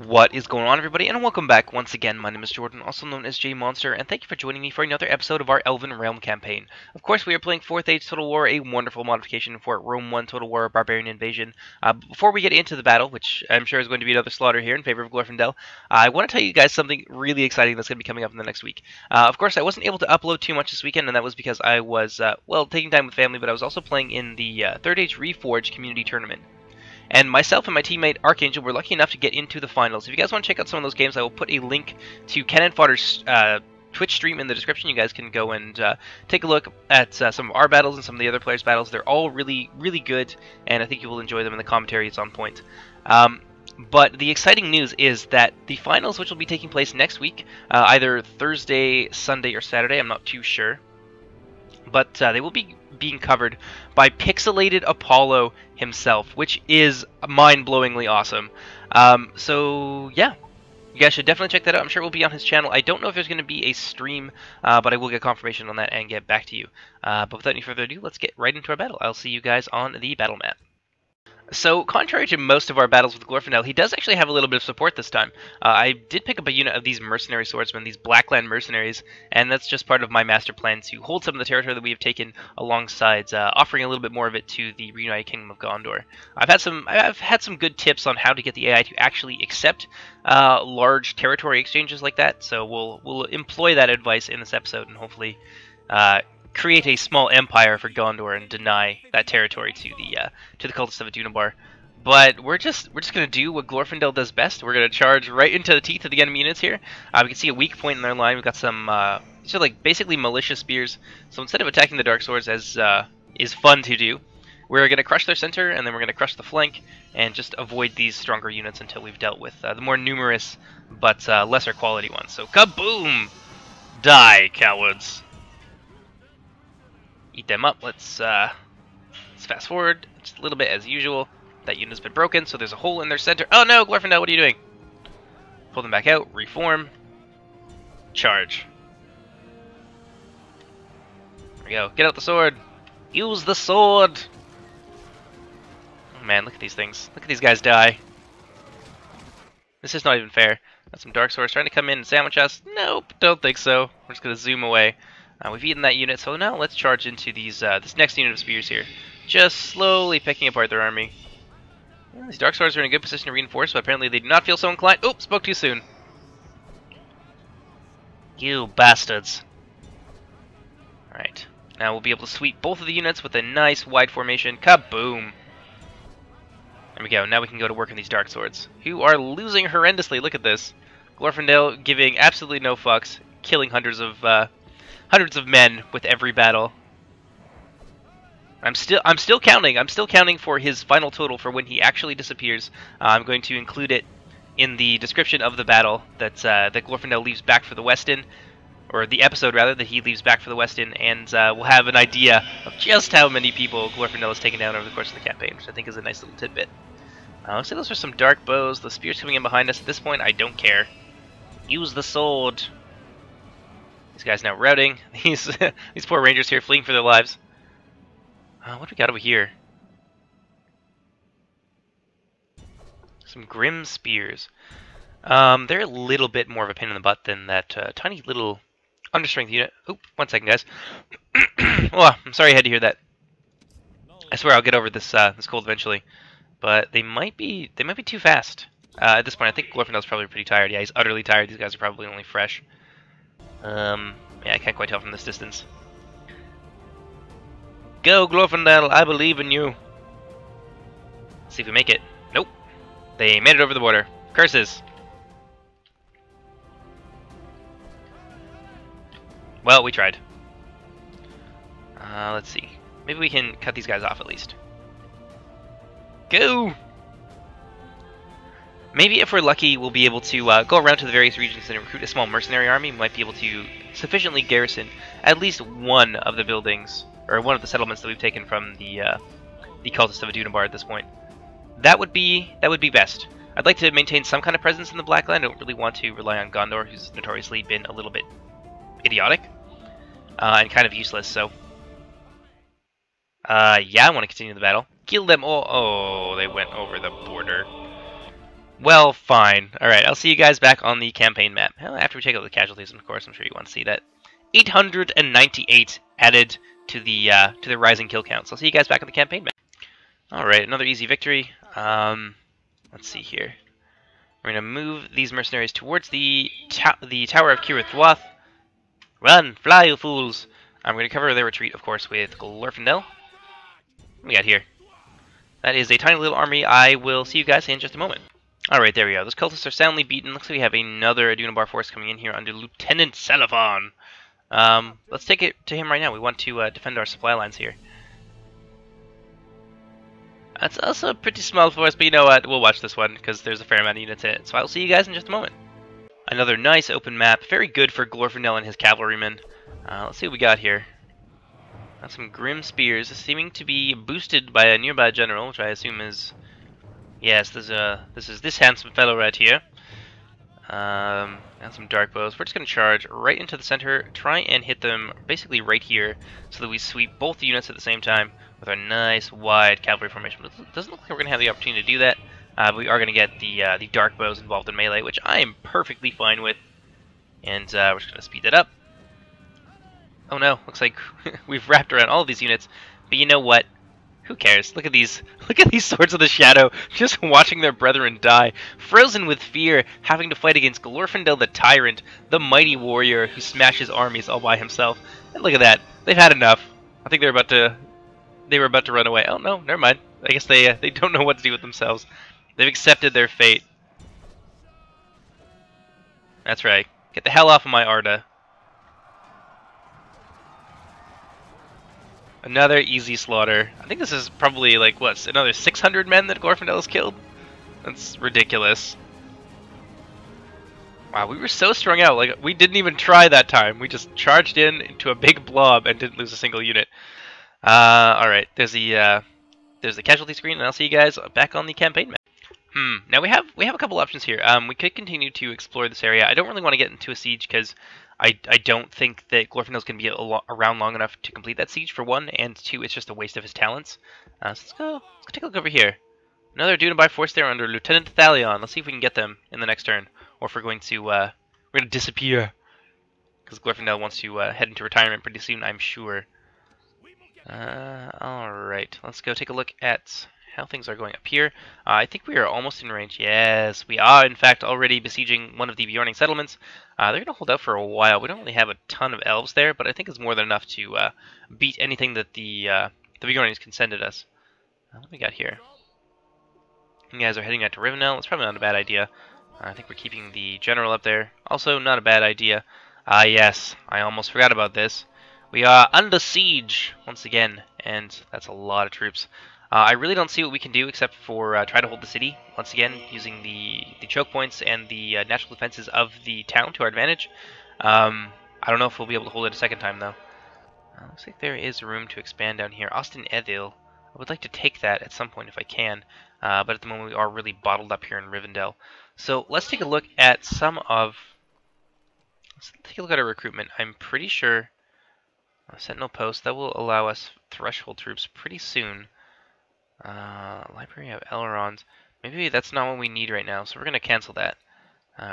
What is going on, everybody, and welcome back once again. My name is Jordan, also known as J Monster, and thank you for joining me for another episode of our Elven Realm campaign. Of course, we are playing 4th Age Total War, a wonderful modification for Rome 1 Total War Barbarian Invasion. Before we get into the battle, which I'm sure is going to be another slaughter here in favor of Glorfindel, I want to tell you guys something really exciting that's going to be coming up in the next week. Of course, I wasn't able to upload too much this weekend, and that was because I was, taking time with family, but I was also playing in the 3rd Age Reforged community tournament. And myself and my teammate Archangel were lucky enough to get into the finals. If you guys want to check out some of those games, I will put a link to Cannon Fodder's Twitch stream in the description. You guys can go and take a look at some of our battles and some of the other players' battles. They're all really, really good, and I think you will enjoy them, and the commentary is on point. But the exciting news is that the finals, which will be taking place next week, either Thursday, Sunday, or Saturday, I'm not too sure, but they will be being covered by Pixelated Apollo himself, which is mind-blowingly awesome. So yeah, you guys should definitely check that out. I'm sure it will be on his channel. I don't know if there's going to be a stream, but I will get confirmation on that and get back to you. But without any further ado, let's get right into our battle. I'll see you guys on the battle map. So, contrary to most of our battles with Glorfindel, he does actually have a little bit of support this time. I did pick up a unit of these mercenary swordsmen, these Blackland mercenaries, and that's just part of my master plan to hold some of the territory that we have taken alongside, offering a little bit more of it to the reunited Kingdom of Gondor. I've had some good tips on how to get the AI to actually accept large territory exchanges like that, so we'll employ that advice in this episode and hopefully create a small empire for Gondor and deny that territory to the cultists of Dunabar. But we're just gonna do what Glorfindel does best. We're gonna charge right into the teeth of the enemy units here. We can see a weak point in their line. We've got some these are like basically militia spears. So instead of attacking the dark swords, as is fun to do, we're gonna crush their center and then we're gonna crush the flank and just avoid these stronger units until we've dealt with the more numerous but lesser quality ones. So kaboom! Die, cowards! Eat them up. Let's fast forward just a little bit as usual. That unit's been broken, so there's a hole in their center. Oh no, Glorfindel, what are you doing? Pull them back out, reform, charge. There we go. Get out the sword. Use the sword. Oh man, look at these things. Look at these guys die. This is not even fair. Got some dark swords trying to come in and sandwich us. Nope, don't think so. We're just gonna zoom away. We've eaten that unit, so now let's charge into these this next unit of spears here. Just slowly picking apart their army. Well, these dark swords are in a good position to reinforce, but apparently they do not feel so inclined. Oops, spoke too soon. You bastards. Alright, now we'll be able to sweep both of the units with a nice wide formation. Kaboom! There we go, now we can go to work on these dark swords, who are losing horrendously. Look at this. Glorfindel giving absolutely no fucks, killing hundreds of men with every battle. I'm still counting. I'm still counting for his final total for when he actually disappears. I'm going to include it in the description of the battle that Glorfindel leaves back for the Westin, or the episode rather that he leaves back for the Westin, and we'll have an idea of just how many people Glorfindel has taken down over the course of the campaign, which I think is a nice little tidbit. Looks like those are some dark bows. The spears coming in behind us. At this point, I don't care. Use the sword. These guys now routing. These poor rangers here fleeing for their lives. What do we got over here? Some grim spears. They're a little bit more of a pain in the butt than that tiny little understrength unit. Oop, 1 second, guys. Oh, I'm sorry you had to hear that. I swear I'll get over this this cold eventually. But they might be too fast. At this point, I think Glorfindel's probably pretty tired. Yeah, he's utterly tired. These guys are probably only fresh. Yeah, I can't quite tell from this distance. Go, Glorfindel, I believe in you. Let's see if we make it. Nope. They made it over the border. Curses. Well, we tried. Let's see. Maybe we can cut these guys off at least. Go! Maybe if we're lucky, we'll be able to go around to the various regions and recruit a small mercenary army. We might be able to sufficiently garrison at least one of the buildings, or one of the settlements that we've taken from the cultists of Dunabar at this point. That would be best. I'd like to maintain some kind of presence in the Blackland. I don't really want to rely on Gondor, who's notoriously been a little bit idiotic and kind of useless. So, yeah, I want to continue the battle. Kill them all. Oh, they went over the border. Well, fine. Alright, I'll see you guys back on the campaign map. Well, after we take out the casualties, of course, I'm sure you want to see that. 898 added to the rising kill count. So I'll see you guys back on the campaign map. Alright, another easy victory. Let's see here. We're going to move these mercenaries towards the Tower of Kirith. Run! Fly, you fools! I'm going to cover their retreat, of course, with Glorfindel. What we got here? That is a tiny little army. I will see you guys in just a moment. Alright, there we go. Those cultists are soundly beaten. Looks like we have another Adunabar force coming in here under Lieutenant Selifon. Let's take it to him right now. We want to defend our supply lines here. That's also a pretty small force, but you know what? We'll watch this one, because there's a fair amount of units in it. So I'll see you guys in just a moment. Another nice open map. Very good for Glorfindel and his cavalrymen. Let's see what we got here. Got some Grim Spears, seeming to be boosted by a nearby general, which I assume is... Yes, this is this handsome fellow right here. And some dark bows. We're just going to charge right into the center, try and hit them basically right here, so that we sweep both the units at the same time with our nice wide cavalry formation. It doesn't look like we're going to have the opportunity to do that, but we are going to get the dark bows involved in melee, which I am perfectly fine with. And we're just going to speed that up. Oh no, looks like we've wrapped around all of these units, but you know what? Who cares? Look at these swords of the shadow, just watching their brethren die, frozen with fear, having to fight against Glorfindel the Tyrant, the mighty warrior who smashes armies all by himself. And look at that, they've had enough. I think they were about to run away. Oh no, never mind. I guess they don't know what to do with themselves. They've accepted their fate. That's right. Get the hell off of my Arda. Another easy slaughter. I think this is probably like, what, another 600 men that Glorfindel has killed? That's ridiculous. Wow, we were so strung out. Like, we didn't even try that time. We just charged into a big blob and didn't lose a single unit. Alright, there's the casualty screen, and I'll see you guys back on the campaign map. Now we have a couple options here. We could continue to explore this area. I don't really want to get into a siege because I don't think that Glorfindel's going to be around long enough to complete that siege, for one, and two, it's just a waste of his talents. So let's go take a look over here. Another Dunabai force there under Lieutenant Thalion. Let's see if we can get them in the next turn, or if we're going to disappear, because Glorfindel wants to head into retirement pretty soon, I'm sure. Alright, let's go take a look at how things are going up here. I think we are almost in range. Yes, we are, in fact, already besieging one of the Beorning settlements. They're going to hold out for a while. We don't really have a ton of elves there, but I think it's more than enough to beat anything that the Beornings can send at us. What do we got here? You guys are heading out to Rivendell. It's probably not a bad idea. I think we're keeping the general up there. Also, not a bad idea. Yes, I almost forgot about this. We are under siege once again, and that's a lot of troops. I really don't see what we can do except for try to hold the city, once again, using the choke points and the natural defenses of the town to our advantage. I don't know if we'll be able to hold it a second time, though. Looks like there is room to expand down here. Austin Edil. I would like to take that at some point if I can, but at the moment we are really bottled up here in Rivendell. So let's take a look at let's take a look at our recruitment. I'm pretty sure Sentinel Post, that will allow us threshold troops pretty soon. Library of Elrond. Maybe that's not what we need right now, so we're going to cancel that.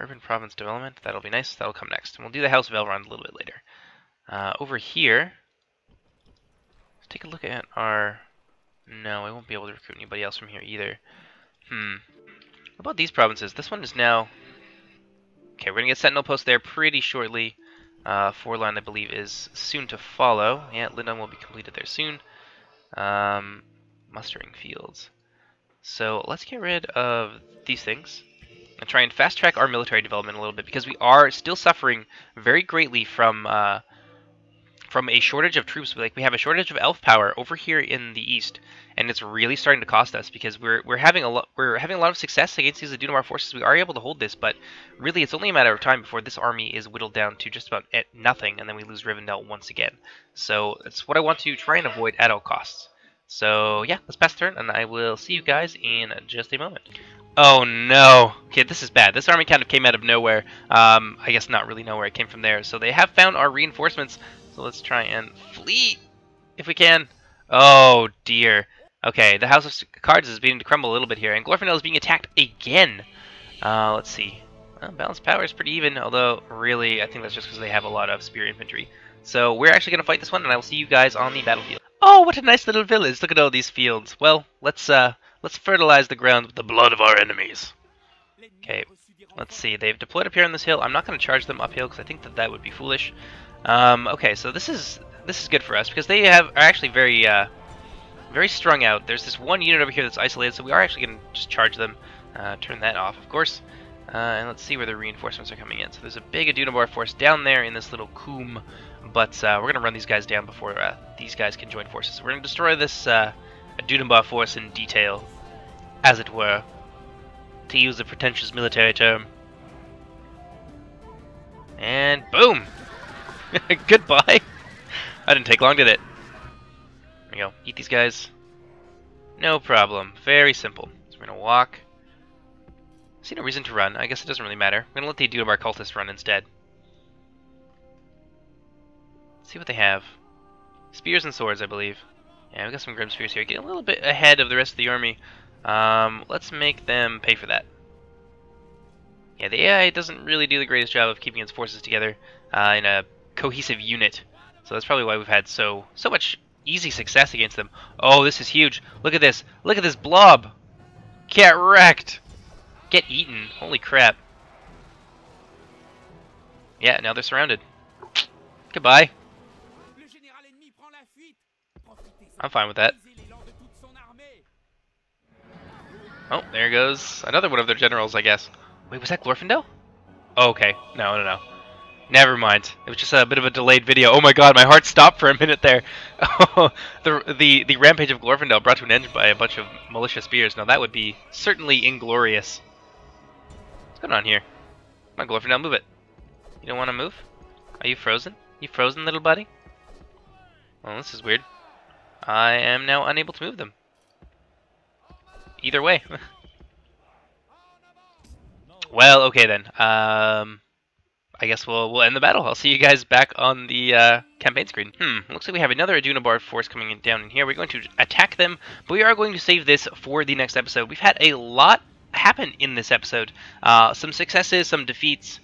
Urban Province Development, that'll be nice. That'll come next. And we'll do the House of Elrond a little bit later. Over here, let's take a look at our... No, I won't be able to recruit anybody else from here either. How about these provinces? This one is now... Okay, we're going to get Sentinel Post there pretty shortly. Forline, I believe, is soon to follow. Yeah, Lindon will be completed there soon. Mustering fields. So let's get rid of these things and try and fast track our military development a little bit, because we are still suffering very greatly from a shortage of troops. Like, we have a shortage of Elfpower over here in the east, and it's really starting to cost us, because we're having a lot of success against these Adunabar forces. We are able to hold this, but really it's only a matter of time before this army is whittled down to just about nothing, and then we lose Rivendell once again. So that's what I want to try and avoid at all costs. So yeah, let's pass the turn, and I will see you guys in just a moment. Oh no! Okay, this is bad. This army kind of came out of nowhere. I guess not really nowhere. It came from there. So they have found our reinforcements. So let's try and flee if we can. Oh dear. Okay, the House of Cards is beginning to crumble a little bit here, and Glorfindel is being attacked again. Let's see. Well, balanced power is pretty even, although really I think that's just because they have a lot of spear infantry. So we're actually going to fight this one, and I will see you guys on the battlefield. Oh, what a nice little village! Look at all these fields. Well, let's fertilize the ground with the blood of our enemies. Okay, let's see. They've deployed up here on this hill. I'm not going to charge them uphill because I think that would be foolish. Okay, so this is good for us because they are actually very strung out. There's this one unit over here that's isolated, so we are actually going to just charge them. Turn that off, of course. And let's see where the reinforcements are coming in. So there's a big Adunabar force down there in this little coombe, but we're going to run these guys down before these guys can join forces. So we're going to destroy this Adunabar force in detail, as it were, to use a pretentious military term. And boom! Goodbye! That didn't take long, did it? There we go. Eat these guys. No problem. Very simple. So we're going to walk. I see no reason to run. I guess it doesn't really matter. I'm going to let the Adunabar cultists run instead. Let's see what they have. Spears and swords, I believe. Yeah, we got some Grim Spears here. Get a little bit ahead of the rest of the army. Let's make them pay for that. Yeah, the AI doesn't really do the greatest job of keeping its forces together in a cohesive unit. So that's probably why we've had so much easy success against them. Oh, this is huge. Look at this. Look at this blob. Get wrecked. Get eaten. Holy crap. Yeah, now they're surrounded. Goodbye. I'm fine with that. Oh, there goes another one of their generals, I guess. Wait, was that Glorfindel? Oh, okay. No. Never mind. It was just a bit of a delayed video. Oh my god, my heart stopped for a minute there. the rampage of Glorfindel brought to an end by a bunch of militia spears. Now that would be certainly inglorious. What's going on here? Come on, Glorfindel, move it. You don't want to move? Are you frozen? You frozen, little buddy? Well, this is weird. I am now unable to move them. Either way. Well, okay then. I guess we'll end the battle. I'll see you guys back on the campaign screen. Looks like we have another Adunabar force coming down in here. We're going to attack them, but we are going to save this for the next episode. We've had a lot happen in this episode. Some successes, some defeats.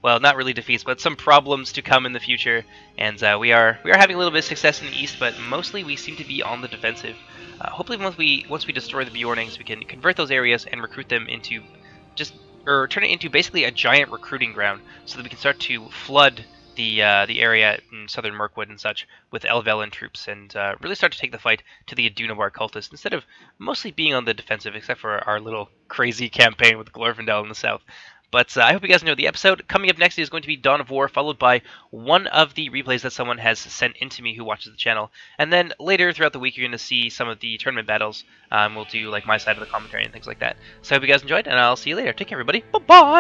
Well, not really defeats, but some problems to come in the future. And we are having a little bit of success in the east, but mostly we seem to be on the defensive. Hopefully, once we destroy the Beornings, we can convert those areas and recruit them into turn it into basically a giant recruiting ground, so that we can start to flood the area in southern Mirkwood and such with Elvellyn troops, and really start to take the fight to the Adunabar cultists instead of mostly being on the defensive, except for our little crazy campaign with Glorfindel in the south. But I hope you guys enjoyed the episode. Coming up next is going to be Dawn of War, followed by one of the replays that someone has sent in to me who watches the channel. And then later throughout the week, you're going to see some of the tournament battles. We'll do like my side of the commentary and things like that. So I hope you guys enjoyed, and I'll see you later. Take care, everybody. Bye-bye!